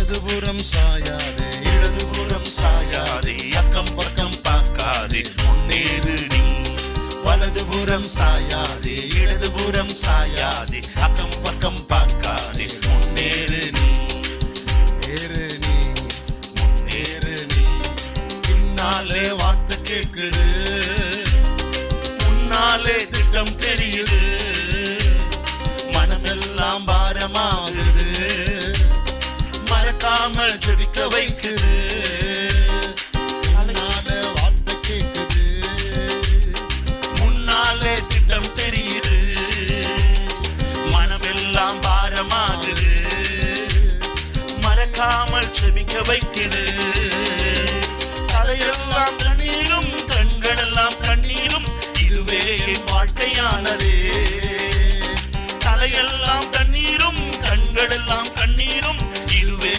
வலதுபுறம் சாயாதே, இடதுபுறம் சாயாதே, அக்கம் பக்கம் பார்க்காதே, முன்னேறு நீ. வலதுபுறம் சாயாதே, இடதுபுறம் சாயாதே, அக்கம் பக்கம் பார்க்காதே, முன்னேறு நீ. முன்னேறு நீ, முன்னேறு நீ. பின்னாலே வார்த்தை கேட்குது, முன்னாலே திட்டம் தெரியுது, மனசெல்லாம் பாரமாகுது, மறக்காம ஜெபிக்க வைக்குது. முன்னாலே வார்த்தை கேட்குது, முன்னாலே திட்டம் தெரியுது, மனசெல்லாம் பாரமாகுது, மறக்காமல் ஜெபிக்க வைக்குது. தலையெல்லாம் கண்ணீரும் கண்களெல்லாம் கண்ணீரும், இதுவே என் வாழ்க்கையானதே. தலையெல்லாம் கண்ணீரும் கண்களெல்லாம்